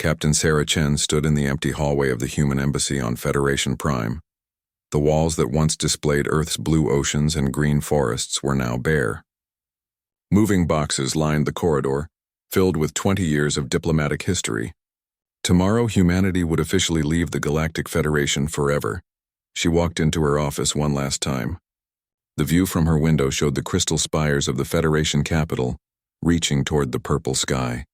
Captain Sarah Chen stood in the empty hallway of the human embassy on Federation Prime. The walls that once displayed Earth's blue oceans and green forests were now bare. Moving boxes lined the corridor, filled with 20 years of diplomatic history. Tomorrow, humanity would officially leave the Galactic Federation forever. She walked into her office one last time. The view from her window showed the crystal spires of the Federation capital, reaching toward the purple sky.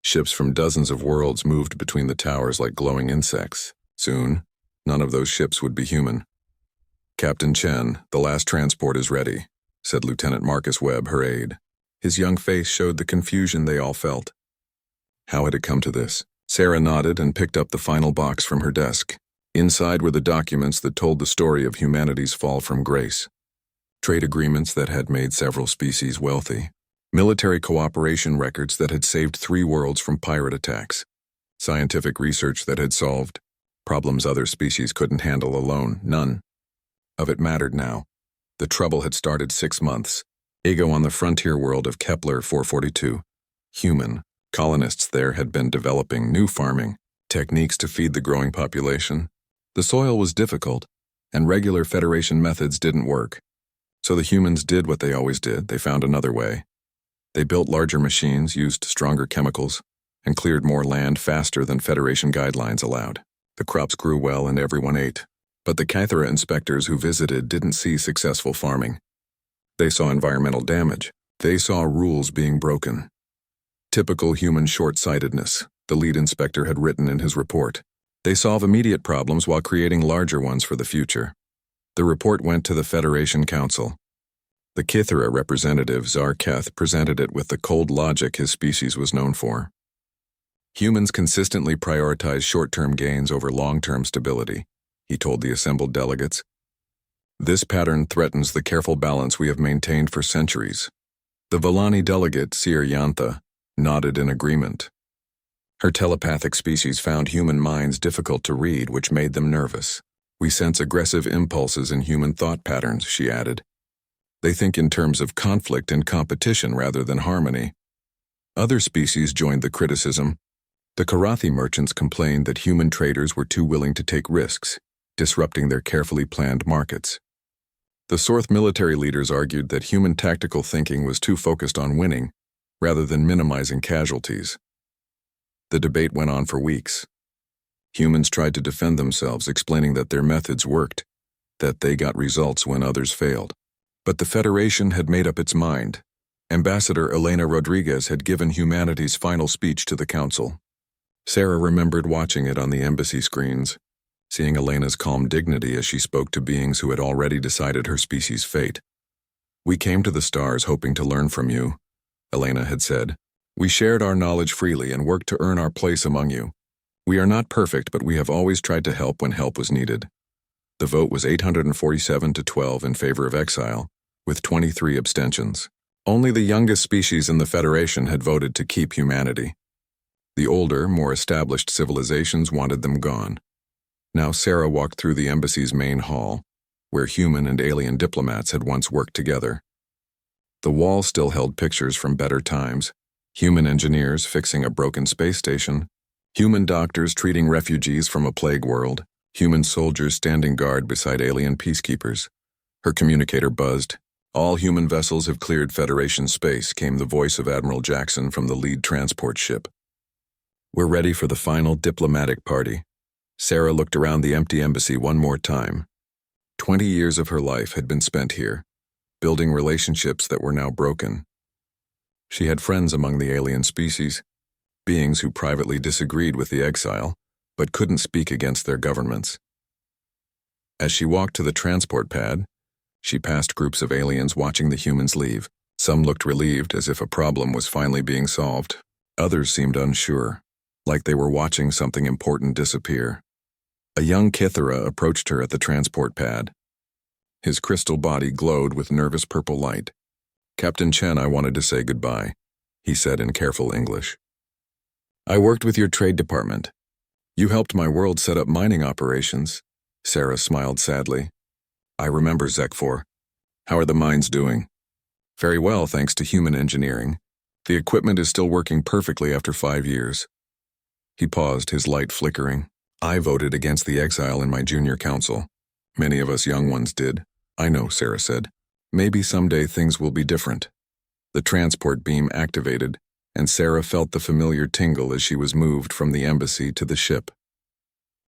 Ships from dozens of worlds moved between the towers like glowing insects. Soon, none of those ships would be human. "Captain Chen, the last transport is ready," said Lieutenant Marcus Webb, her aide. His young face showed the confusion they all felt. How had it come to this? Sarah nodded and picked up the final box from her desk. Inside were the documents that told the story of humanity's fall from grace. Trade agreements that had made several species wealthy. Military cooperation records that had saved 3 worlds from pirate attacks. Scientific research that had solved problems other species couldn't handle alone. None of it mattered now. The trouble had started 6 months ago on the frontier world of Kepler 442. Human colonists there had been developing new farming techniques to feed the growing population. The soil was difficult, and regular Federation methods didn't work. So the humans did what they always did. They found another way. They built larger machines, used stronger chemicals, and cleared more land faster than Federation guidelines allowed. The crops grew well and everyone ate. But the Kythera inspectors who visited didn't see successful farming. They saw environmental damage. They saw rules being broken. Typical human short-sightedness, the lead inspector had written in his report. They solve immediate problems while creating larger ones for the future. The report went to the Federation Council. The Kythera representative, Zarketh, presented it with the cold logic his species was known for. Humans consistently prioritize short-term gains over long-term stability, he told the assembled delegates. This pattern threatens the careful balance we have maintained for centuries. The Villani delegate, Seer Yantha, nodded in agreement. Her telepathic species found human minds difficult to read, which made them nervous. We sense aggressive impulses in human thought patterns, she added. They think in terms of conflict and competition rather than harmony. Other species joined the criticism. The Karathi merchants complained that human traders were too willing to take risks, disrupting their carefully planned markets. The Sorth military leaders argued that human tactical thinking was too focused on winning, rather than minimizing casualties. The debate went on for weeks. Humans tried to defend themselves, explaining that their methods worked, that they got results when others failed. But the Federation had made up its mind. Ambassador Elena Rodriguez had given humanity's final speech to the Council. Sarah remembered watching it on the embassy screens, seeing Elena's calm dignity as she spoke to beings who had already decided her species' fate. "We came to the stars hoping to learn from you," Elena had said. "We shared our knowledge freely and worked to earn our place among you. We are not perfect, but we have always tried to help when help was needed." The vote was 847 to 12 in favor of exile, with 23 abstentions. Only the youngest species in the Federation had voted to keep humanity. The older, more established civilizations wanted them gone. Now Sarah walked through the embassy's main hall, where human and alien diplomats had once worked together. The wall still held pictures from better times: human engineers fixing a broken space station, human doctors treating refugees from a plague world, human soldiers standing guard beside alien peacekeepers. Her communicator buzzed. "All human vessels have cleared Federation space," came the voice of Admiral Jackson from the lead transport ship. "We're ready for the final diplomatic party." Sarah looked around the empty embassy one more time. 20 years of her life had been spent here, building relationships that were now broken. She had friends among the alien species, beings who privately disagreed with the exile, but couldn't speak against their governments. As she walked to the transport pad, she passed groups of aliens watching the humans leave. Some looked relieved, as if a problem was finally being solved. Others seemed unsure, like they were watching something important disappear. A young Kythera approached her at the transport pad. His crystal body glowed with nervous purple light. "Captain Chen, I wanted to say goodbye," he said in careful English. "I worked with your trade department. You helped my world set up mining operations." Sarah smiled sadly. "I remember, Zekfor. How are the mines doing?" "Very well, thanks to human engineering. The equipment is still working perfectly after 5 years." He paused, his light flickering. I voted against the exile in my junior council. Many of us young ones did. I know, Sarah said. Maybe someday things will be different. The transport beam activated, and Sarah felt the familiar tingle as she was moved from the embassy to the ship.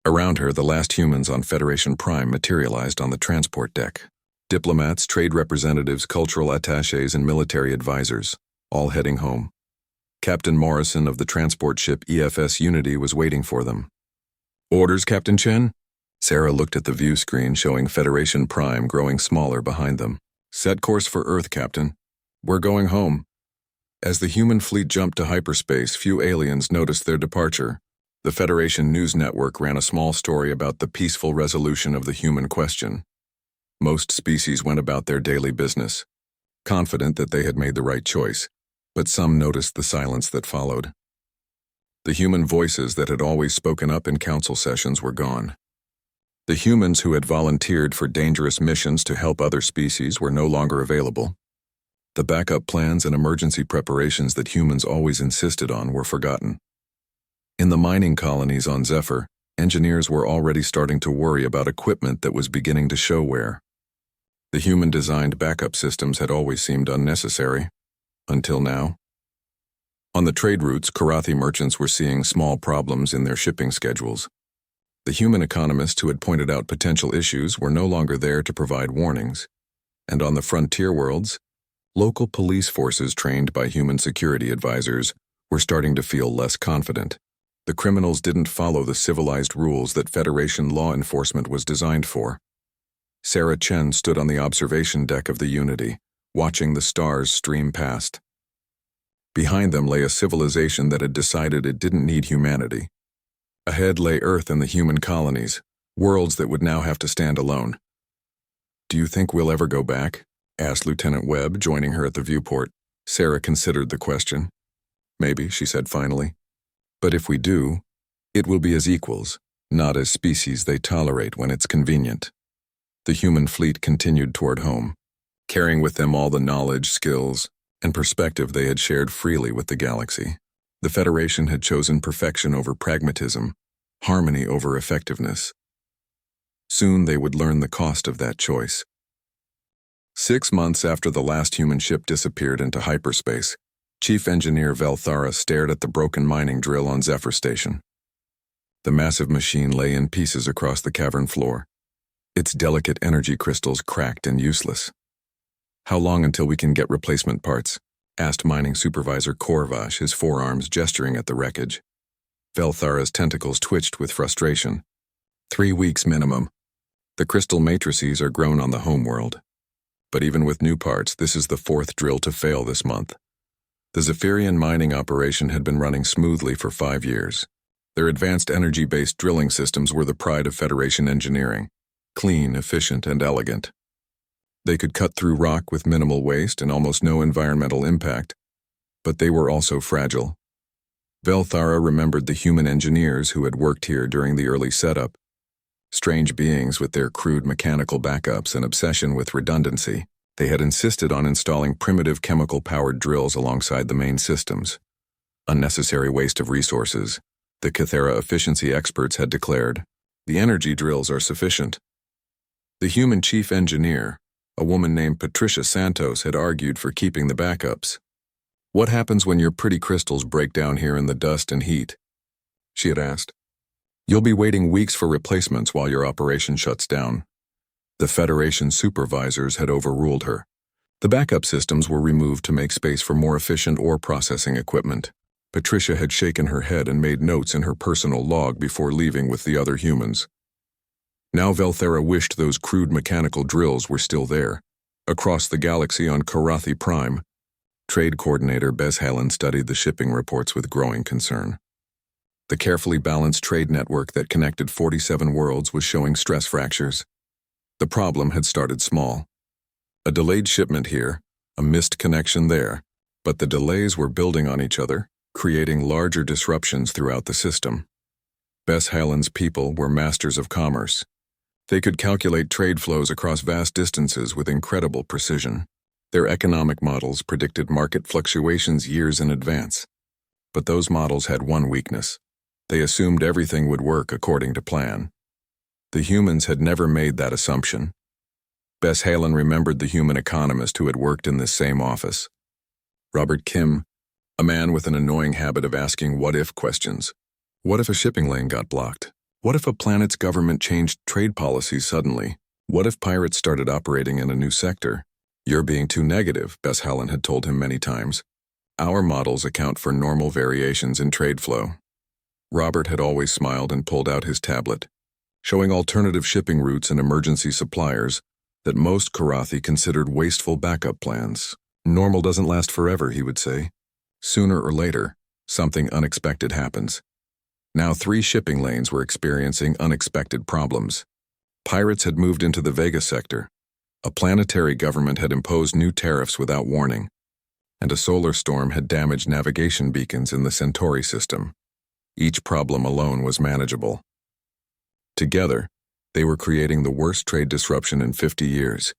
Around her, the last humans on Federation Prime materialized on the transport deck. Diplomats, trade representatives, cultural attachés, and military advisors, all heading home. Captain Morrison of the transport ship EFS Unity was waiting for them. Orders, Captain Chen? Sarah looked at the view screen showing Federation Prime growing smaller behind them. Set course for Earth, Captain. We're going home. As the human fleet jumped to hyperspace, few aliens noticed their departure. The Federation News Network ran a small story about the peaceful resolution of the human question. Most species went about their daily business, confident that they had made the right choice, but some noticed the silence that followed. The human voices that had always spoken up in council sessions were gone. The humans who had volunteered for dangerous missions to help other species were no longer available. The backup plans and emergency preparations that humans always insisted on were forgotten. In the mining colonies on Zephyr, engineers were already starting to worry about equipment that was beginning to show wear. The human-designed backup systems had always seemed unnecessary, until now. On the trade routes, Karathi merchants were seeing small problems in their shipping schedules. The human economists who had pointed out potential issues were no longer there to provide warnings. And on the frontier worlds, local police forces trained by human security advisors were starting to feel less confident. The criminals didn't follow the civilized rules that Federation law enforcement was designed for. Sarah Chen stood on the observation deck of the Unity, watching the stars stream past. Behind them lay a civilization that had decided it didn't need humanity. Ahead lay Earth and the human colonies, worlds that would now have to stand alone. "Do you think we'll ever go back?" asked Lieutenant Webb, joining her at the viewport. Sarah considered the question. "Maybe," she said finally. "But if we do, it will be as equals, not as species they tolerate when it's convenient." The human fleet continued toward home, carrying with them all the knowledge, skills, and perspective they had shared freely with the galaxy. The Federation had chosen perfection over pragmatism, harmony over effectiveness. Soon they would learn the cost of that choice. 6 months after the last human ship disappeared into hyperspace, Chief Engineer Velthara stared at the broken mining drill on Zephyr Station. The massive machine lay in pieces across the cavern floor, its delicate energy crystals cracked and useless. "How long until we can get replacement parts?" asked Mining Supervisor Korvash, his forearms gesturing at the wreckage. Velthara's tentacles twitched with frustration. 3 weeks minimum. The crystal matrices are grown on the homeworld. But even with new parts, this is the 4th drill to fail this month. The Zephyrian mining operation had been running smoothly for 5 years. Their advanced energy-based drilling systems were the pride of Federation engineering. Clean, efficient, and elegant. They could cut through rock with minimal waste and almost no environmental impact, but they were also fragile. Velthara remembered the human engineers who had worked here during the early setup. Strange beings with their crude mechanical backups and obsession with redundancy, they had insisted on installing primitive chemical-powered drills alongside the main systems. Unnecessary waste of resources, the Cathera efficiency experts had declared. The energy drills are sufficient. The human chief engineer, a woman named Patricia Santos, had argued for keeping the backups. "What happens when your pretty crystals break down here in the dust and heat?" she had asked. "You'll be waiting weeks for replacements while your operation shuts down." The Federation supervisors had overruled her. The backup systems were removed to make space for more efficient ore processing equipment. Patricia had shaken her head and made notes in her personal log before leaving with the other humans. Now Velthara wished those crude mechanical drills were still there. Across the galaxy on Karathi Prime, Trade Coordinator Bezhalen studied the shipping reports with growing concern. The carefully balanced trade network that connected 47 worlds was showing stress fractures. The problem had started small. A delayed shipment here, a missed connection there, but the delays were building on each other, creating larger disruptions throughout the system. Bezhalen's people were masters of commerce. They could calculate trade flows across vast distances with incredible precision. Their economic models predicted market fluctuations years in advance. But those models had one weakness. They assumed everything would work according to plan. The humans had never made that assumption. Bess Halen remembered the human economist who had worked in this same office. Robert Kim, a man with an annoying habit of asking what-if questions. What if a shipping lane got blocked? What if a planet's government changed trade policies suddenly? What if pirates started operating in a new sector? You're being too negative, Bess Halen had told him many times. Our models account for normal variations in trade flow. Robert had always smiled and pulled out his tablet, showing alternative shipping routes and emergency suppliers that most Karathi considered wasteful backup plans. Normal doesn't last forever, he would say. Sooner or later, something unexpected happens. Now 3 shipping lanes were experiencing unexpected problems. Pirates had moved into the Vega sector. A planetary government had imposed new tariffs without warning, and a solar storm had damaged navigation beacons in the Centauri system. Each problem alone was manageable. Together, they were creating the worst trade disruption in 50 years.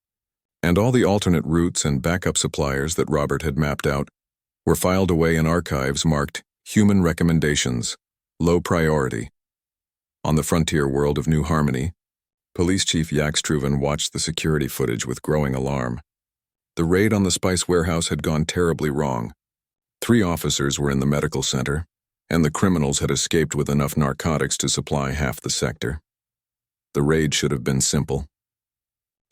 And all the alternate routes and backup suppliers that Robert had mapped out were filed away in archives marked Human Recommendations, Low Priority. On the frontier world of New Harmony, Police Chief Yax Truven watched the security footage with growing alarm. The raid on the spice warehouse had gone terribly wrong. 3 officers were in the medical center, and the criminals had escaped with enough narcotics to supply half the sector. The raid should have been simple.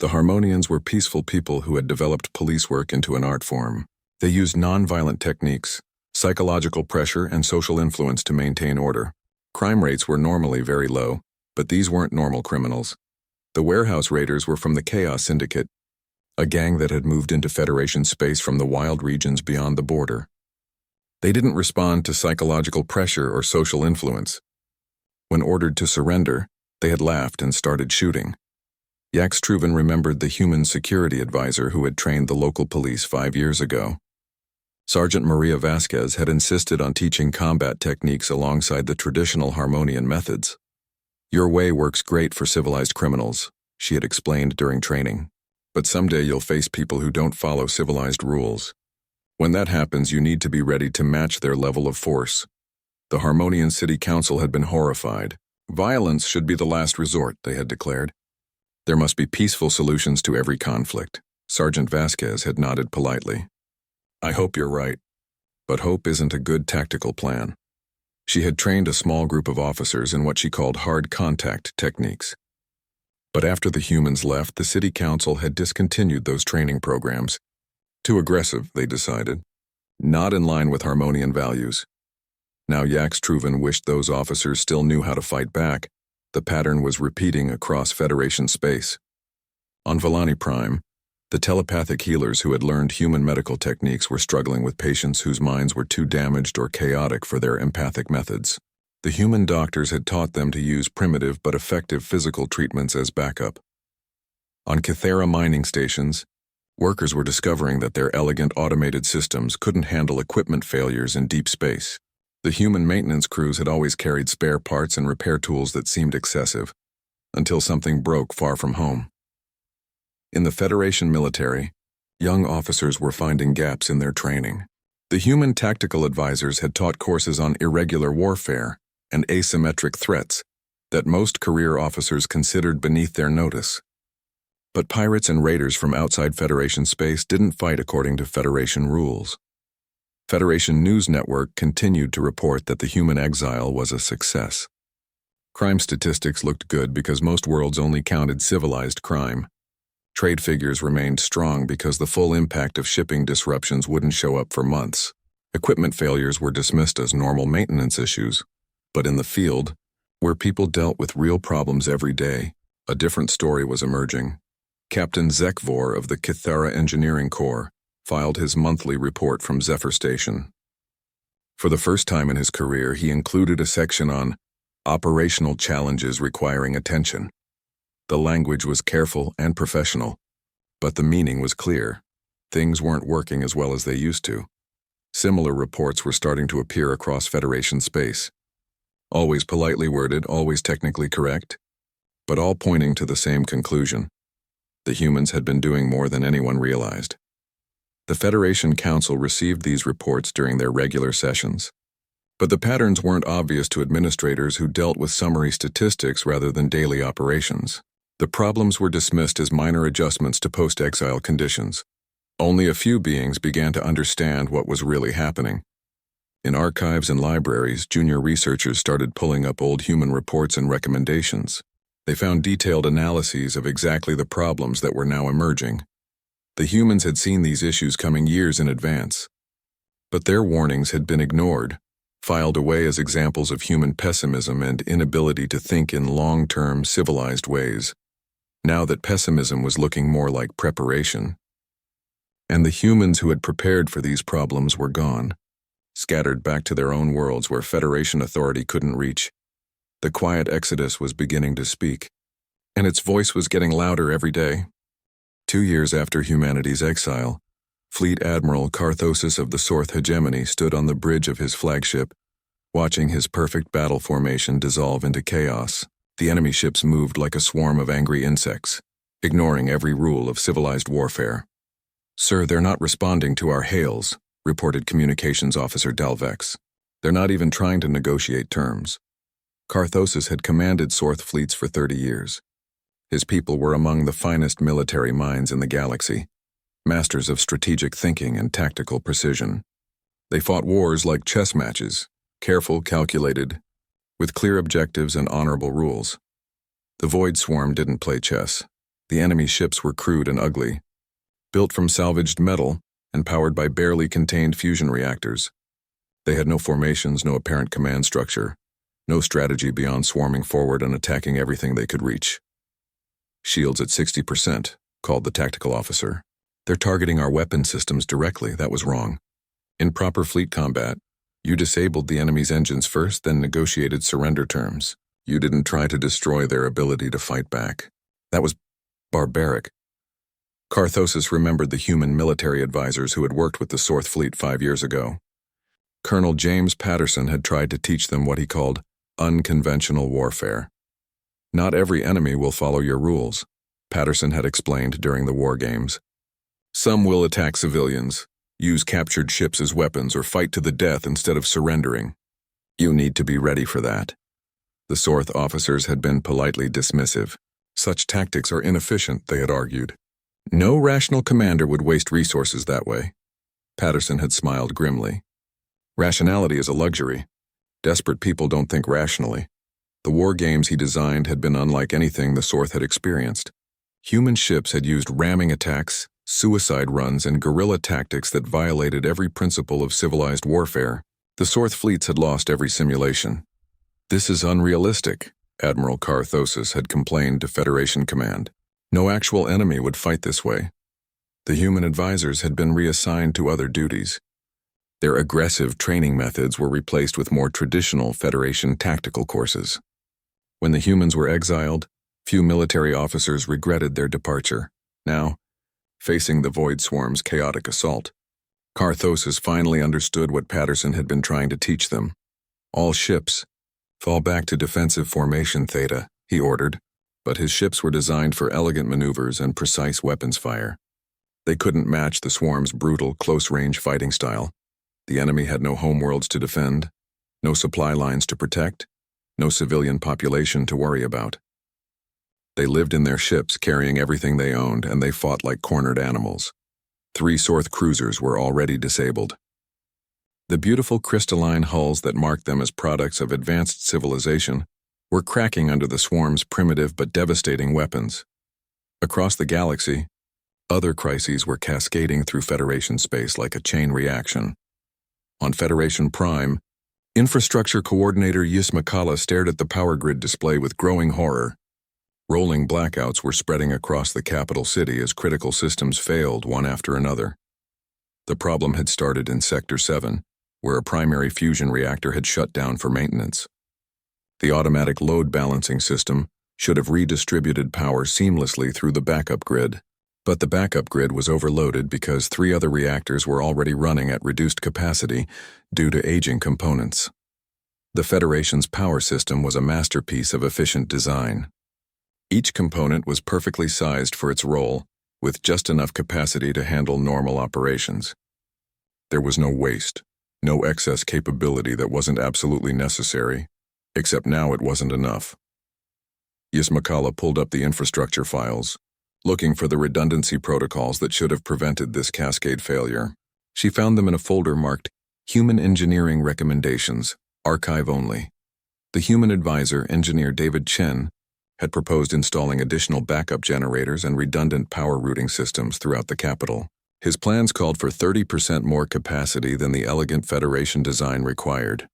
The Harmonians were peaceful people who had developed police work into an art form. They used non-violent techniques, psychological pressure, and social influence to maintain order. Crime rates were normally very low, but these weren't normal criminals. The warehouse raiders were from the Chaos Syndicate, a gang that had moved into Federation space from the wild regions beyond the border. They didn't respond to psychological pressure or social influence. When ordered to surrender, they had laughed and started shooting. Yax Truven remembered the human security advisor who had trained the local police 5 years ago. Sergeant Maria Vasquez had insisted on teaching combat techniques alongside the traditional Harmonian methods. Your way works great for civilized criminals, she had explained during training. But someday you'll face people who don't follow civilized rules. When that happens, you need to be ready to match their level of force. The Harmonian City Council had been horrified. Violence should be the last resort, they had declared. There must be peaceful solutions to every conflict. Sergeant Vasquez had nodded politely. I hope you're right. But hope isn't a good tactical plan. She had trained a small group of officers in what she called hard contact techniques. But after the humans left, the city council had discontinued those training programs. Too aggressive, they decided. Not in line with Harmonian values. Now Yax Truven wished those officers still knew how to fight back. The pattern was repeating across Federation space. On Volani Prime, the telepathic healers who had learned human medical techniques were struggling with patients whose minds were too damaged or chaotic for their empathic methods. The human doctors had taught them to use primitive but effective physical treatments as backup. On Kythera mining stations, workers were discovering that their elegant automated systems couldn't handle equipment failures in deep space. The human maintenance crews had always carried spare parts and repair tools that seemed excessive, until something broke far from home. In the Federation military, young officers were finding gaps in their training. The human tactical advisors had taught courses on irregular warfare and asymmetric threats that most career officers considered beneath their notice. But pirates and raiders from outside Federation space didn't fight according to Federation rules. Federation News Network continued to report that the human exile was a success. Crime statistics looked good because most worlds only counted civilized crime. Trade figures remained strong because the full impact of shipping disruptions wouldn't show up for months. Equipment failures were dismissed as normal maintenance issues. But in the field, where people dealt with real problems every day, a different story was emerging. Captain Zekvor of the Kythera Engineering Corps filed his monthly report from Zephyr Station. For the first time in his career, he included a section on operational challenges requiring attention. The language was careful and professional, but the meaning was clear. Things weren't working as well as they used to. Similar reports were starting to appear across Federation space. Always politely worded, always technically correct, but all pointing to the same conclusion. The humans had been doing more than anyone realized. The Federation Council received these reports during their regular sessions. But the patterns weren't obvious to administrators who dealt with summary statistics rather than daily operations. The problems were dismissed as minor adjustments to post-exile conditions. Only a few beings began to understand what was really happening. In archives and libraries, junior researchers started pulling up old human reports and recommendations. They found detailed analyses of exactly the problems that were now emerging. The humans had seen these issues coming years in advance. But their warnings had been ignored, filed away as examples of human pessimism and inability to think in long-term, civilized ways. Now that pessimism was looking more like preparation. And the humans who had prepared for these problems were gone, scattered back to their own worlds where Federation authority couldn't reach. The quiet exodus was beginning to speak, and its voice was getting louder every day. 2 years after humanity's exile, Fleet Admiral Carthosis of the Sorth Hegemony stood on the bridge of his flagship, watching his perfect battle formation dissolve into chaos. The enemy ships moved like a swarm of angry insects, ignoring every rule of civilized warfare. "Sir, they're not responding to our hails," reported Communications Officer Dalvex. "They're not even trying to negotiate terms." Carthosis had commanded Sorth fleets for 30 years. His people were among the finest military minds in the galaxy, masters of strategic thinking and tactical precision. They fought wars like chess matches, careful, calculated, with clear objectives and honorable rules. The Void Swarm didn't play chess. The enemy ships were crude and ugly, built from salvaged metal and powered by barely contained fusion reactors. They had no formations, no apparent command structure, no strategy beyond swarming forward and attacking everything they could reach. "Shields at 60%, called the tactical officer. "They're targeting our weapon systems directly. That was wrong. In proper fleet combat, you disabled the enemy's engines first, then negotiated surrender terms. You didn't try to destroy their ability to fight back. That was barbaric." Carthosis remembered the human military advisors who had worked with the Sorth fleet 5 years ago. Colonel James Patterson had tried to teach them what he called unconventional warfare. "Not every enemy will follow your rules," Patterson had explained during the war games. "Some will attack civilians, use captured ships as weapons, or fight to the death instead of surrendering. You need to be ready for that." The Sorth officers had been politely dismissive. Such tactics are inefficient, they had argued. No rational commander would waste resources that way. Patterson had smiled grimly. Rationality is a luxury. Desperate people don't think rationally. The war games he designed had been unlike anything the Sorth had experienced. Human ships had used ramming attacks, suicide runs, and guerrilla tactics that violated every principle of civilized warfare. The Sorth fleets had lost every simulation. "This is unrealistic," Admiral Carthosis had complained to Federation Command. "No actual enemy would fight this way." The human advisors had been reassigned to other duties. Their aggressive training methods were replaced with more traditional Federation tactical courses. When the humans were exiled, few military officers regretted their departure. Now, facing the Void Swarm's chaotic assault, Carthosis finally understood what Patterson had been trying to teach them. "All ships, fall back to defensive formation theta," he ordered, but his ships were designed for elegant maneuvers and precise weapons fire. They couldn't match the Swarm's brutal, close-range fighting style. The enemy had no homeworlds to defend, no supply lines to protect, no civilian population to worry about. They lived in their ships, carrying everything they owned, and they fought like cornered animals. 3 Sorth cruisers were already disabled. The beautiful crystalline hulls that marked them as products of advanced civilization were cracking under the Swarm's primitive but devastating weapons. Across the galaxy, other crises were cascading through Federation space like a chain reaction. On Federation Prime, Infrastructure Coordinator Yismakala stared at the power grid display with growing horror. Rolling blackouts were spreading across the capital city as critical systems failed one after another. The problem had started in Sector 7, where a primary fusion reactor had shut down for maintenance. The automatic load balancing system should have redistributed power seamlessly through the backup grid, but the backup grid was overloaded because 3 other reactors were already running at reduced capacity due to aging components. The Federation's power system was a masterpiece of efficient design. Each component was perfectly sized for its role, with just enough capacity to handle normal operations. There was no waste, No excess capability that wasn't absolutely necessary, except now it wasn't enough. Yismakala pulled up the infrastructure files, looking for the redundancy protocols that should have prevented this cascade failure. She found them in a folder marked Human Engineering Recommendations, Archive Only. The human advisor, Engineer David Chen, had proposed installing additional backup generators and redundant power routing systems throughout the capital. His plans called for 30% more capacity than the elegant Federation design required.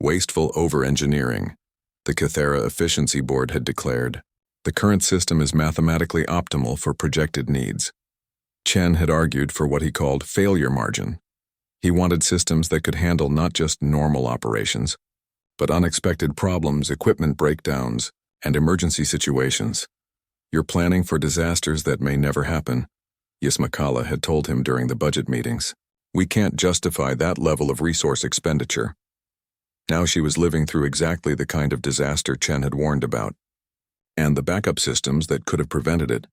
Wasteful over-engineering, the Cathera Efficiency Board had declared. The current system is mathematically optimal for projected needs. Chen had argued for what he called failure margin. He wanted systems that could handle not just normal operations, but unexpected problems, equipment breakdowns, and emergency situations. You're planning for disasters that may never happen, Yismakala had told him during the budget meetings. We can't justify that level of resource expenditure. Now she was living through exactly the kind of disaster Chen had warned about. And the backup systems that could have prevented it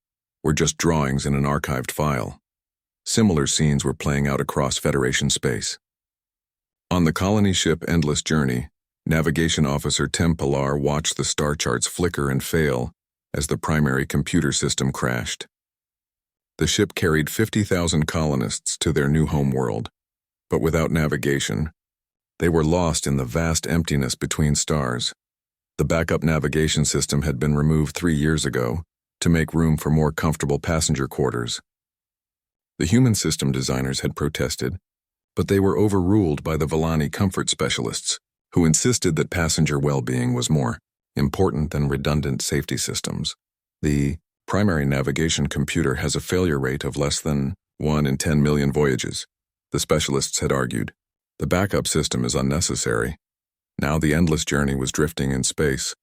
were just drawings in an archived file. Similar scenes were playing out across Federation space. On the colony ship Endless Journey, Navigation Officer Tem Pilar watched the star charts flicker and fail as the primary computer system crashed. The ship carried 50,000 colonists to their new homeworld, but without navigation, they were lost in the vast emptiness between stars. The backup navigation system had been removed 3 years ago to make room for more comfortable passenger quarters. The human system designers had protested, but they were overruled by the Villani comfort specialists, who insisted that passenger well-being was more important than redundant safety systems. The primary navigation computer has a failure rate of less than 1 in 10 million voyages, the specialists had argued. The backup system is unnecessary. Now the Endless Journey was drifting in space,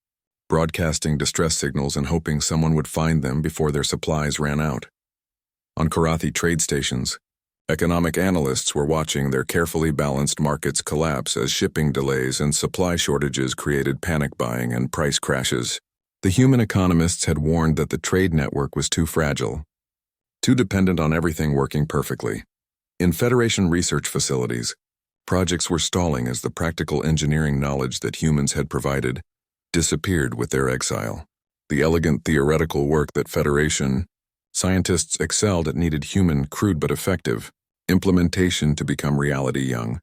broadcasting distress signals and hoping someone would find them before their supplies ran out. On Karathi trade stations, economic analysts were watching their carefully balanced markets collapse as shipping delays and supply shortages created panic buying and price crashes. The human economists had warned that the trade network was too fragile, too dependent on everything working perfectly. In Federation research facilities, projects were stalling as the practical engineering knowledge that humans had provided disappeared with their exile. The elegant theoretical work that Federation scientists excelled at needed human, crude but effective, implementation to become reality young.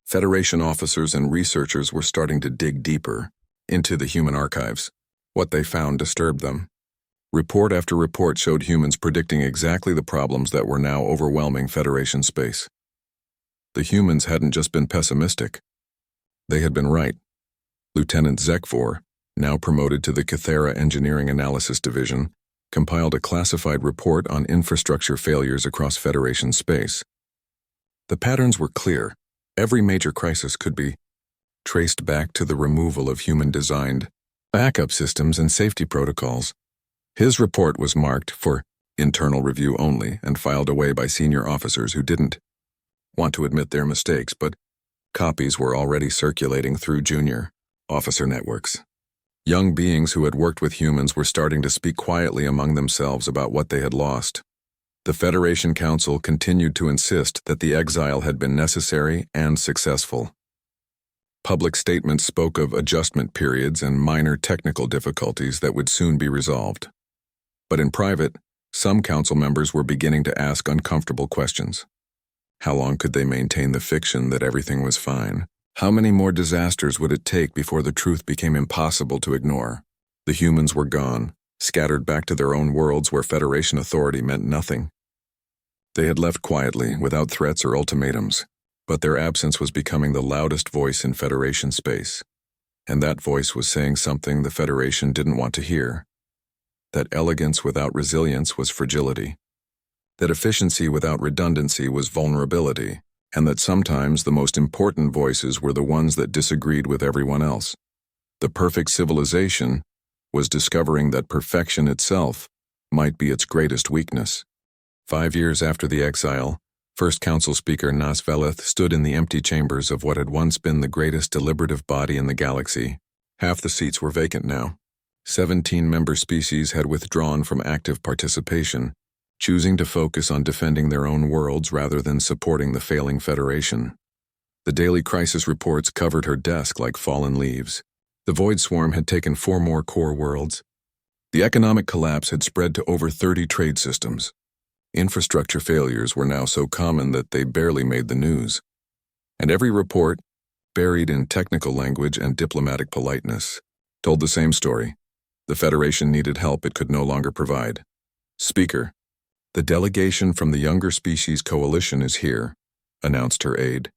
Federation officers and researchers were starting to dig deeper into the human archives. What they found disturbed them. Report after report showed humans predicting exactly the problems that were now overwhelming Federation space. The humans hadn't just been pessimistic. They had been right. Lieutenant Zekfor, now promoted to the Cathera Engineering Analysis Division, compiled a classified report on infrastructure failures across Federation space. The patterns were clear. Every major crisis could be traced back to the removal of human-designed backup systems and safety protocols. His report was marked for internal review only and filed away by senior officers who didn't want to admit their mistakes, but copies were already circulating through junior officer networks. Young beings who had worked with humans were starting to speak quietly among themselves about what they had lost. The Federation Council continued to insist that the exile had been necessary and successful. Public statements spoke of adjustment periods and minor technical difficulties that would soon be resolved. But in private, some council members were beginning to ask uncomfortable questions. How long could they maintain the fiction that everything was fine? How many more disasters would it take before the truth became impossible to ignore? The humans were gone, scattered back to their own worlds where Federation authority meant nothing. They had left quietly, without threats or ultimatums, but their absence was becoming the loudest voice in Federation space. And that voice was saying something the Federation didn't want to hear. That elegance without resilience was fragility. That efficiency without redundancy was vulnerability. And that sometimes the most important voices were the ones that disagreed with everyone else. The perfect civilization was discovering that perfection itself might be its greatest weakness. 5 years after the exile, First Council Speaker Nas Veleth stood in the empty chambers of what had once been the greatest deliberative body in the galaxy. Half the seats were vacant now. 17 member species had withdrawn from active participation, choosing to focus on defending their own worlds rather than supporting the failing Federation. The daily crisis reports covered her desk like fallen leaves. The Void Swarm had taken 4 more core worlds. The economic collapse had spread to over 30 trade systems. Infrastructure failures were now so common that they barely made the news. And every report, buried in technical language and diplomatic politeness, told the same story. The Federation needed help it could no longer provide. Speaker, the delegation from the Younger Species Coalition is here, announced her aide.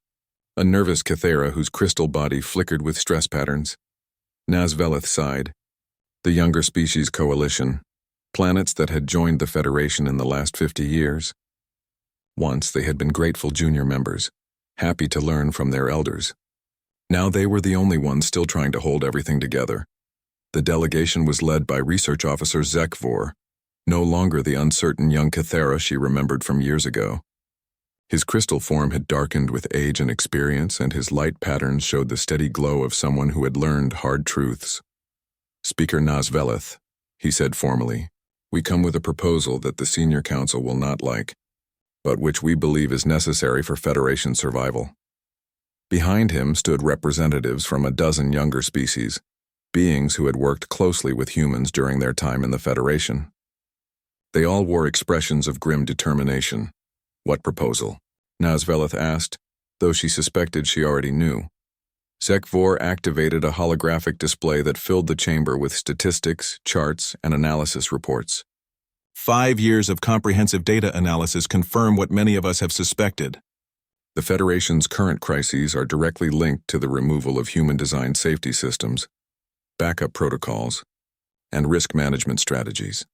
A nervous Cathera whose crystal body flickered with stress patterns. Nazveleth sighed. The Younger Species Coalition, planets that had joined the Federation in the last 50 years. Once they had been grateful junior members, happy to learn from their elders. Now they were the only ones still trying to hold everything together. The delegation was led by Research Officer HFY, no longer the uncertain young Cathera she remembered from years ago. His crystal form had darkened with age and experience, and his light patterns showed the steady glow of someone who had learned hard truths. Speaker Nazveleth, he said formally, we come with a proposal that the Senior Council will not like, but which we believe is necessary for Federation survival. Behind him stood representatives from a dozen younger species, beings who had worked closely with humans during their time in the Federation. They all wore expressions of grim determination. What proposal? Nazveleth asked, though she suspected she already knew. HFY activated a holographic display that filled the chamber with statistics, charts, and analysis reports. 5 years of comprehensive data analysis confirm what many of us have suspected. The Federation's current crises are directly linked to the removal of human-designed safety systems, backup protocols, and risk management strategies.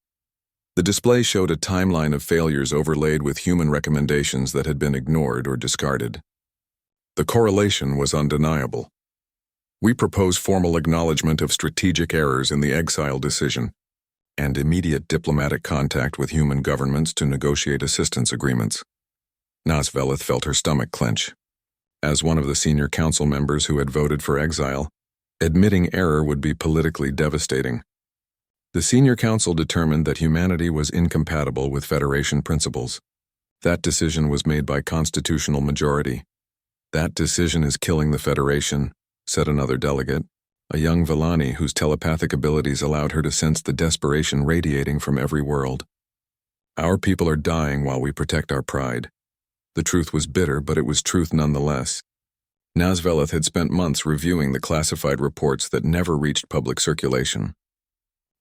The display showed a timeline of failures overlaid with human recommendations that had been ignored or discarded. The correlation was undeniable. We propose formal acknowledgement of strategic errors in the exile decision and immediate diplomatic contact with human governments to negotiate assistance agreements. Nazveleth felt her stomach clench. As one of the senior council members who had voted for exile, admitting error would be politically devastating. The senior council determined that humanity was incompatible with Federation principles. That decision was made by constitutional majority. That decision is killing the Federation, said another delegate, a young Villani whose telepathic abilities allowed her to sense the desperation radiating from every world. Our people are dying while we protect our pride. The truth was bitter, but it was truth nonetheless. Nazveleth had spent months reviewing the classified reports that never reached public circulation.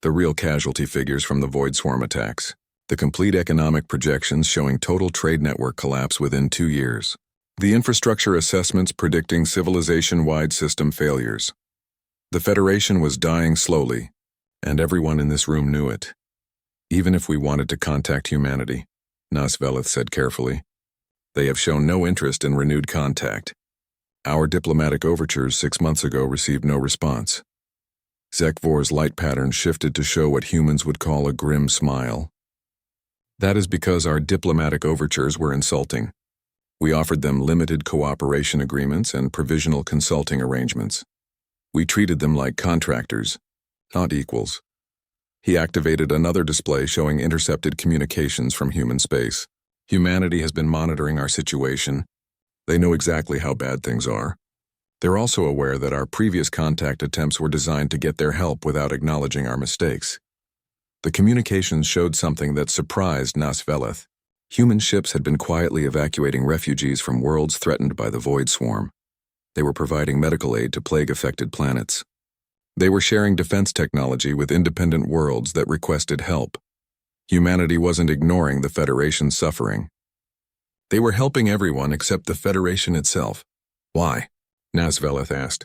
The real casualty figures from the Void Swarm attacks, the complete economic projections showing total trade network collapse within 2 years, the infrastructure assessments predicting civilization-wide system failures. The Federation was dying slowly, and everyone in this room knew it. Even if we wanted to contact humanity, Nazveleth said carefully, they have shown no interest in renewed contact. Our diplomatic overtures 6 months ago received no response. HFY's light pattern shifted to show what humans would call a grim smile. That is because our diplomatic overtures were insulting. We offered them limited cooperation agreements and provisional consulting arrangements. We treated them like contractors, not equals. He activated another display showing intercepted communications from human space. Humanity has been monitoring our situation. They know exactly how bad things are. They're also aware that our previous contact attempts were designed to get their help without acknowledging our mistakes. The communications showed something that surprised Nazveleth. Human ships had been quietly evacuating refugees from worlds threatened by the Void Swarm. They were providing medical aid to plague-affected planets. They were sharing defense technology with independent worlds that requested help. Humanity wasn't ignoring the Federation's suffering. They were helping everyone except the Federation itself. Why? Nazveleth asked.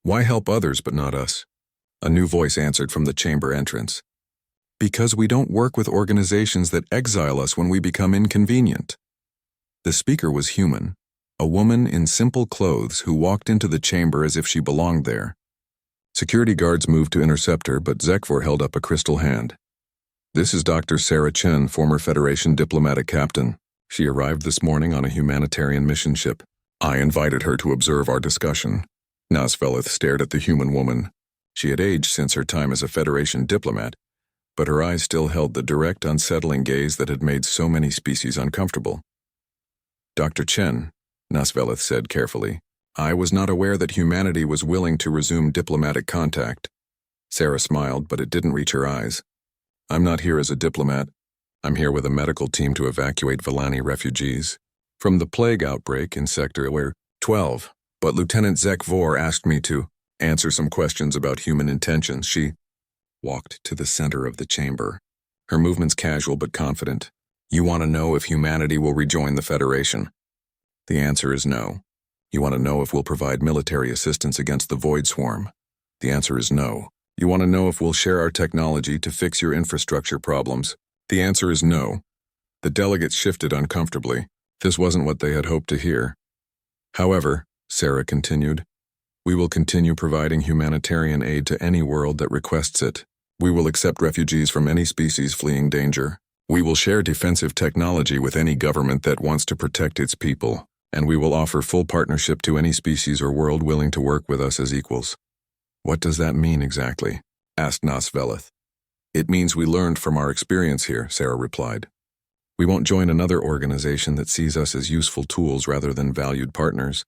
Why help others but not us? A new voice answered from the chamber entrance. Because we don't work with organizations that exile us when we become inconvenient. The speaker was human, a woman in simple clothes who walked into the chamber as if she belonged there. Security guards moved to intercept her, but HFY held up a crystal hand. This is Dr. Sarah Chen, former Federation diplomatic captain. She arrived this morning on a humanitarian mission ship. I invited her to observe our discussion. Nazveleth stared at the human woman. She had aged since her time as a Federation diplomat, but her eyes still held the direct, unsettling gaze that had made so many species uncomfortable. Dr. Chen, Nazveleth said carefully, I was not aware that humanity was willing to resume diplomatic contact. Sarah smiled, but it didn't reach her eyes. I'm not here as a diplomat. I'm here with a medical team to evacuate Villani refugees from the plague outbreak in Sector 12. But Lieutenant War asked me to answer some questions about human intentions. She walked to the center of the chamber, her movements casual but confident. You want to know if humanity will rejoin the Federation? The answer is no. You want to know if we'll provide military assistance against the Void Swarm? The answer is no. You want to know if we'll share our technology to fix your infrastructure problems? The answer is no. The delegates shifted uncomfortably. This wasn't what they had hoped to hear. However, Sarah continued, we will continue providing humanitarian aid to any world that requests it. We will accept refugees from any species fleeing danger. We will share defensive technology with any government that wants to protect its people, and we will offer full partnership to any species or world willing to work with us as equals. What does that mean exactly? Asked Nosvelith. It means we learned from our experience here, Sarah replied. We won't join another organization that sees us as useful tools rather than valued partners.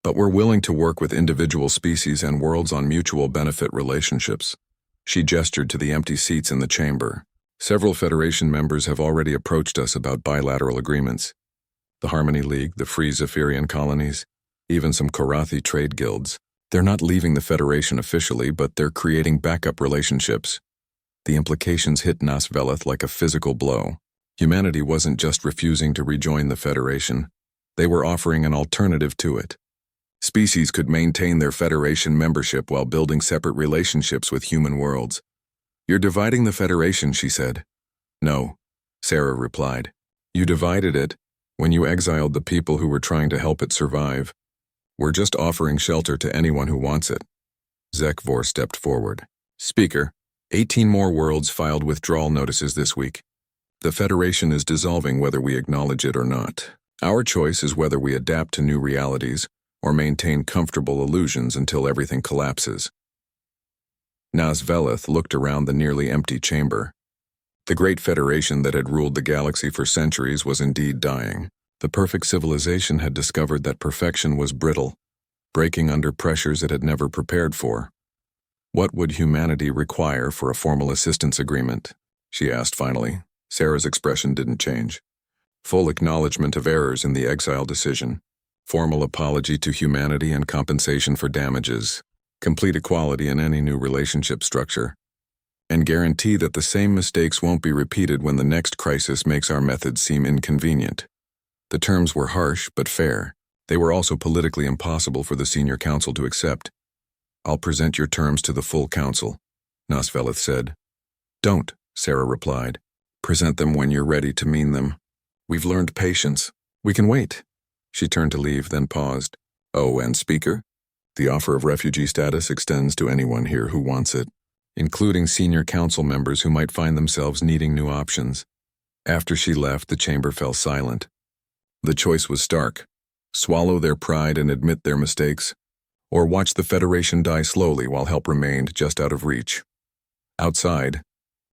But we're willing to work with individual species and worlds on mutual benefit relationships. She gestured to the empty seats in the chamber. Several Federation members have already approached us about bilateral agreements. The Harmony League, the Free Zephyrian colonies, even some Korathi trade guilds. They're not leaving the Federation officially, but they're creating backup relationships. The implications hit Nosvelith like a physical blow. Humanity wasn't just refusing to rejoin the Federation. They were offering an alternative to it. Species could maintain their Federation membership while building separate relationships with human worlds. You're dividing the Federation, she said. No, Sarah replied. You divided it when you exiled the people who were trying to help it survive. We're just offering shelter to anyone who wants it. Zekvor stepped forward. Speaker, 18 more worlds filed withdrawal notices this week. The Federation is dissolving whether we acknowledge it or not. Our choice is whether we adapt to new realities or maintain comfortable illusions until everything collapses. Nosvelith looked around the nearly empty chamber. The great Federation that had ruled the galaxy for centuries was indeed dying. The perfect civilization had discovered that perfection was brittle, breaking under pressures it had never prepared for. What would humanity require for a formal assistance agreement? She asked finally. Sarah's expression didn't change. Full acknowledgement of errors in the exile decision. Formal apology to humanity and compensation for damages. Complete equality in any new relationship structure. And guarantee that the same mistakes won't be repeated when the next crisis makes our methods seem inconvenient. The terms were harsh but fair. They were also politically impossible for the senior council to accept. I'll present your terms to the full council, Nosvelith said. Don't, Sarah replied. Present them when you're ready to mean them. We've learned patience. We can wait. She turned to leave, then paused. Oh, and Speaker? The offer of refugee status extends to anyone here who wants it, including senior council members who might find themselves needing new options. After she left, the chamber fell silent. The choice was stark. Swallow their pride and admit their mistakes, or watch the Federation die slowly while help remained just out of reach. Outside,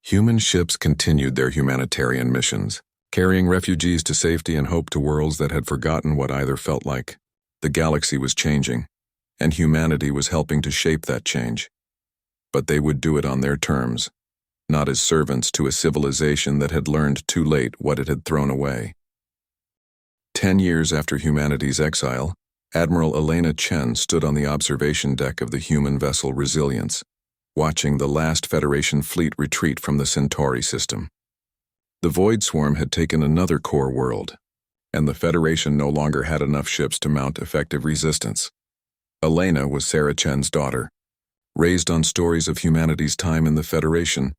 human ships continued their humanitarian missions, carrying refugees to safety and hope to worlds that had forgotten what either felt like. The galaxy was changing, and humanity was helping to shape that change. But they would do it on their terms, not as servants to a civilization that had learned too late what it had thrown away. 10 years after humanity's exile, Admiral Elena Chen stood on the observation deck of the human vessel Resilience, watching the last Federation fleet retreat from the Centauri system. The Void Swarm had taken another core world, and the Federation no longer had enough ships to mount effective resistance. Elena was Sarah Chen's daughter, raised on stories of humanity's time in the Federation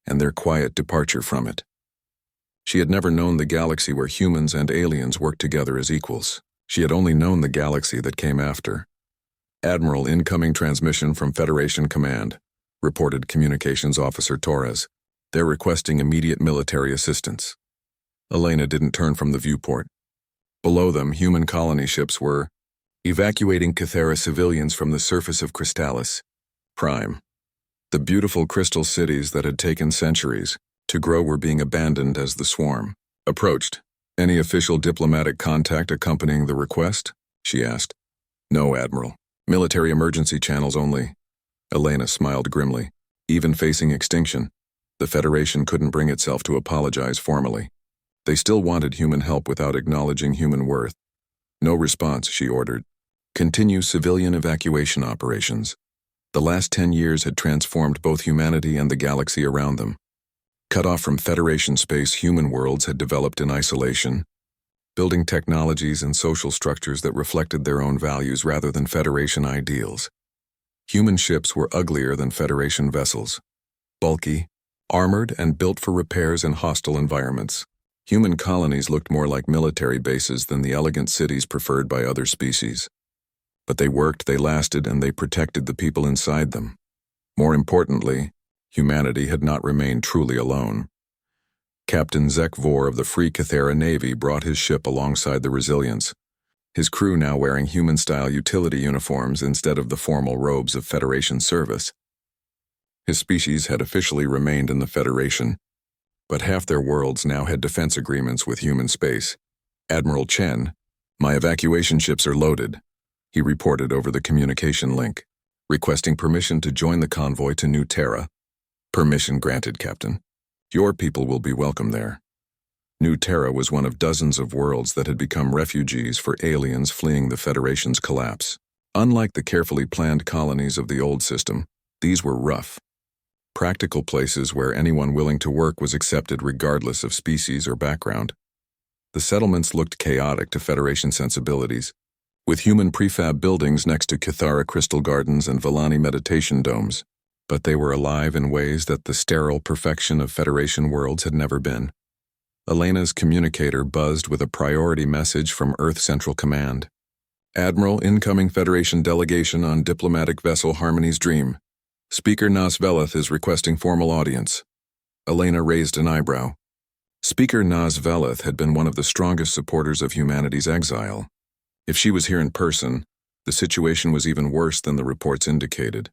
and their quiet departure from it. She had never known the galaxy where humans and aliens worked together as equals. She had only known the galaxy that came after. Admiral, incoming transmission from Federation Command, reported Communications Officer Torres. They're requesting immediate military assistance. Elena didn't turn from the viewport. Below them, human colony ships were evacuating Cathera civilians from the surface of Crystallis Prime. The beautiful crystal cities that had taken centuries to grow were being abandoned as the swarm approached. Any official diplomatic contact accompanying the request? She asked. No, Admiral. Military emergency channels only. Elena smiled grimly. Even facing extinction, the Federation couldn't bring itself to apologize formally. They still wanted human help without acknowledging human worth. No response, she ordered. Continue civilian evacuation operations. The last 10 years had transformed both humanity and the galaxy around them. Cut off from Federation space, human worlds had developed in isolation, building technologies and social structures that reflected their own values rather than Federation ideals. Human ships were uglier than Federation vessels, bulky, armored, and built for repairs in hostile environments. Human colonies looked more like military bases than the elegant cities preferred by other species. But they worked, they lasted, and they protected the people inside them. More importantly, humanity had not remained truly alone. Captain Zek Vor of the Free Cathera Navy brought his ship alongside the Resilience, his crew now wearing human-style utility uniforms instead of the formal robes of Federation service. His species had officially remained in the Federation, but half their worlds now had defense agreements with human space. Admiral Chen, my evacuation ships are loaded, he reported over the communication link, requesting permission to join the convoy to New Terra. Permission granted, Captain. Your people will be welcome there. New Terra was one of dozens of worlds that had become refugees for aliens fleeing the Federation's collapse. Unlike the carefully planned colonies of the old system, these were rough, practical places where anyone willing to work was accepted regardless of species or background. The settlements looked chaotic to Federation sensibilities, with human prefab buildings next to Cathara crystal gardens and Villani meditation domes, but they were alive in ways that the sterile perfection of Federation worlds had never been. Elena's communicator buzzed with a priority message from Earth Central Command. Admiral, incoming Federation delegation on diplomatic vessel Harmony's Dream. Speaker Nas Veleth is requesting formal audience. Elena raised an eyebrow. Speaker Nas Veleth had been one of the strongest supporters of humanity's exile. If she was here in person, the situation was even worse than the reports indicated.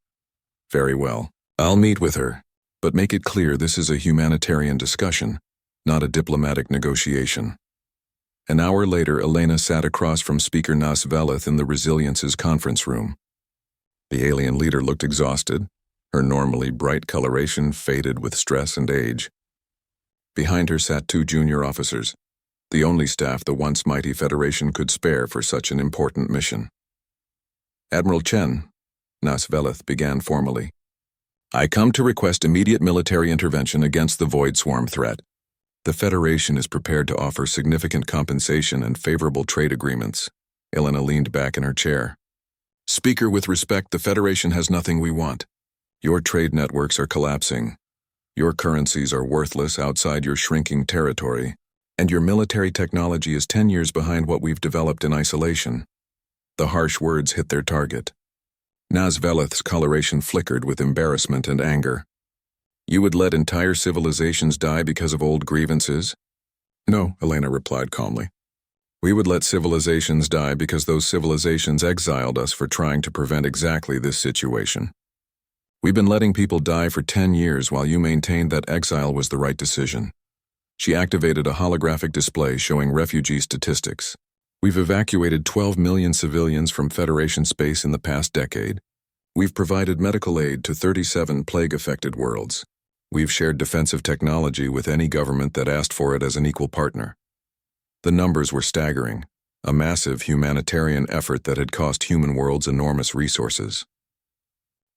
Very well. I'll meet with her, but make it clear this is a humanitarian discussion, not a diplomatic negotiation. An hour later, Elena sat across from Speaker Nas Veleth in the Resilience's conference room. The alien leader looked exhausted, her normally bright coloration faded with stress and age. Behind her sat two junior officers, the only staff the once mighty Federation could spare for such an important mission. Admiral Chen, Nas Veleth began formally. I come to request immediate military intervention against the Void Swarm threat. The Federation is prepared to offer significant compensation and favorable trade agreements. Elena leaned back in her chair. Speaker, with respect, the Federation has nothing we want. Your trade networks are collapsing. Your currencies are worthless outside your shrinking territory, and your military technology is 10 years behind what we've developed in isolation. The harsh words hit their target. Nas Veleth's coloration flickered with embarrassment and anger. You would let entire civilizations die because of old grievances? No, Elena replied calmly. We would let civilizations die because those civilizations exiled us for trying to prevent exactly this situation. We've been letting people die for 10 years while you maintained that exile was the right decision. She activated a holographic display showing refugee statistics. We've evacuated 12 million civilians from Federation space in the past decade. We've provided medical aid to 37 plague-affected worlds. We've shared defensive technology with any government that asked for it as an equal partner. The numbers were staggering, a massive humanitarian effort that had cost human worlds enormous resources.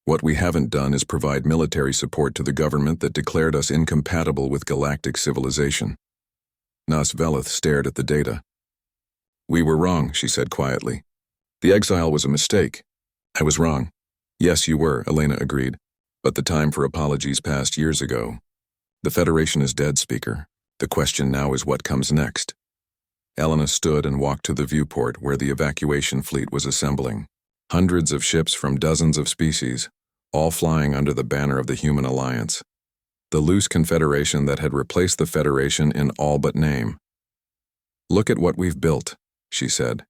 What we haven't done is provide military support to the government that declared us incompatible with galactic civilization. Nas Veleth stared at the data. We were wrong, she said quietly. The exile was a mistake. I was wrong. Yes, you were, Elena agreed. But the time for apologies passed years ago. The Federation is dead, Speaker. The question now is what comes next. Elena stood and walked to the viewport where the evacuation fleet was assembling. Hundreds of ships from dozens of species, all flying under the banner of the Human Alliance. The loose confederation that had replaced the Federation in all but name. Look at what we've built, she said.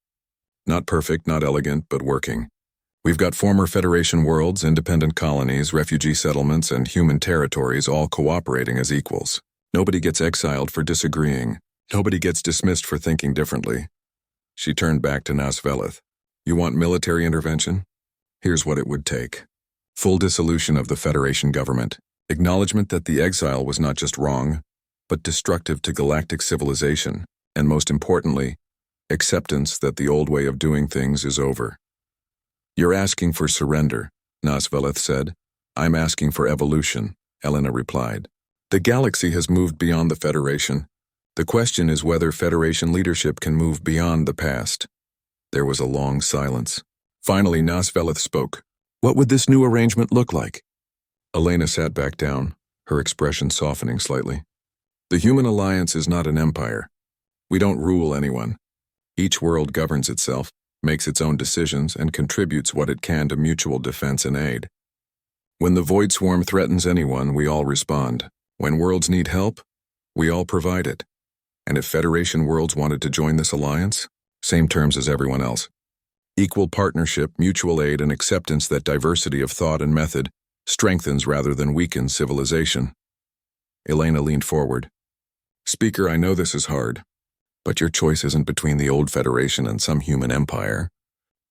Not perfect, not elegant, but working. We've got former Federation worlds, independent colonies, refugee settlements, and human territories all cooperating as equals. Nobody gets exiled for disagreeing. Nobody gets dismissed for thinking differently. She turned back to Nas Veleth. You want military intervention? Here's what it would take. Full dissolution of the Federation government, acknowledgement that the exile was not just wrong, but destructive to galactic civilization, and most importantly, acceptance that the old way of doing things is over. You're asking for surrender, Nasveleth said. I'm asking for evolution, Elena replied. The galaxy has moved beyond the Federation. The question is whether Federation leadership can move beyond the past. There was a long silence. Finally, Nasveleth spoke. What would this new arrangement look like? Elena sat back down, her expression softening slightly. The human alliance is not an empire. We don't rule anyone. Each world governs itself, makes its own decisions, and contributes what it can to mutual defense and aid. When the Void Swarm threatens anyone, we all respond. When worlds need help, we all provide it. And if Federation worlds wanted to join this alliance, same terms as everyone else. Equal partnership, mutual aid, and acceptance that diversity of thought and method strengthens rather than weakens civilization. Elena leaned forward. Speaker, I know this is hard, but your choice isn't between the old Federation and some human empire.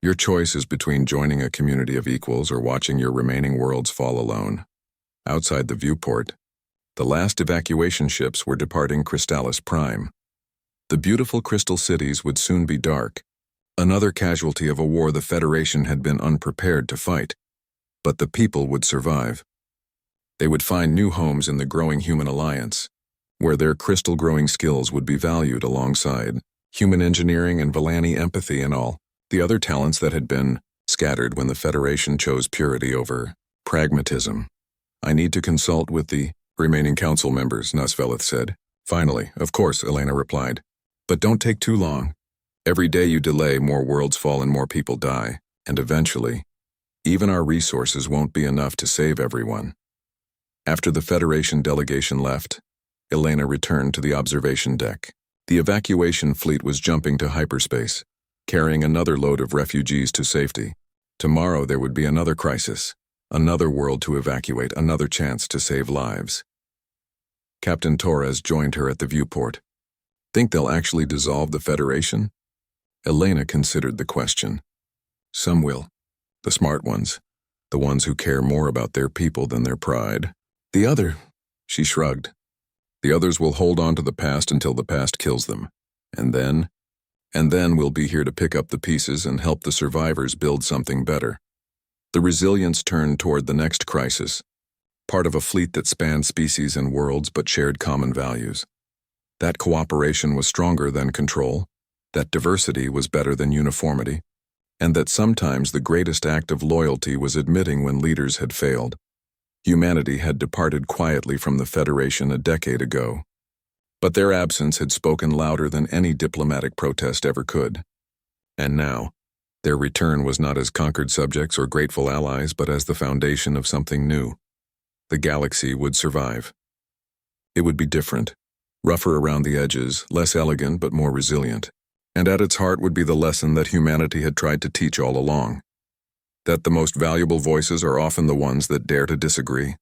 Your choice is between joining a community of equals or watching your remaining worlds fall alone. Outside the viewport, the last evacuation ships were departing Crystallis Prime. The beautiful crystal cities would soon be dark, another casualty of a war the Federation had been unprepared to fight. But the people would survive. They would find new homes in the growing human alliance, where their crystal-growing skills would be valued alongside human engineering and Villani empathy and all the other talents that had been scattered when the Federation chose purity over pragmatism. I need to consult with the remaining council members, Nasveleth said. Finally, of course, Elena replied. But don't take too long. Every day you delay, more worlds fall and more people die, and eventually, even our resources won't be enough to save everyone. After the Federation delegation left, Elena returned to the observation deck. The evacuation fleet was jumping to hyperspace, carrying another load of refugees to safety. Tomorrow there would be another crisis, another world to evacuate, another chance to save lives. Captain Torres joined her at the viewport. Think they'll actually dissolve the Federation? Elena considered the question. Some will. The smart ones. The ones who care more about their people than their pride. The other, she shrugged. The others will hold on to the past until the past kills them. And then we'll be here to pick up the pieces and help the survivors build something better. The Resilience turned toward the next crisis, part of a fleet that spanned species and worlds but shared common values. That cooperation was stronger than control, that diversity was better than uniformity, and that sometimes the greatest act of loyalty was admitting when leaders had failed. Humanity had departed quietly from the Federation a decade ago, but their absence had spoken louder than any diplomatic protest ever could. And now, their return was not as conquered subjects or grateful allies, but as the foundation of something new. The galaxy would survive. It would be different, rougher around the edges, less elegant but more resilient. And at its heart would be the lesson that humanity had tried to teach all along. That the most valuable voices are often the ones that dare to disagree.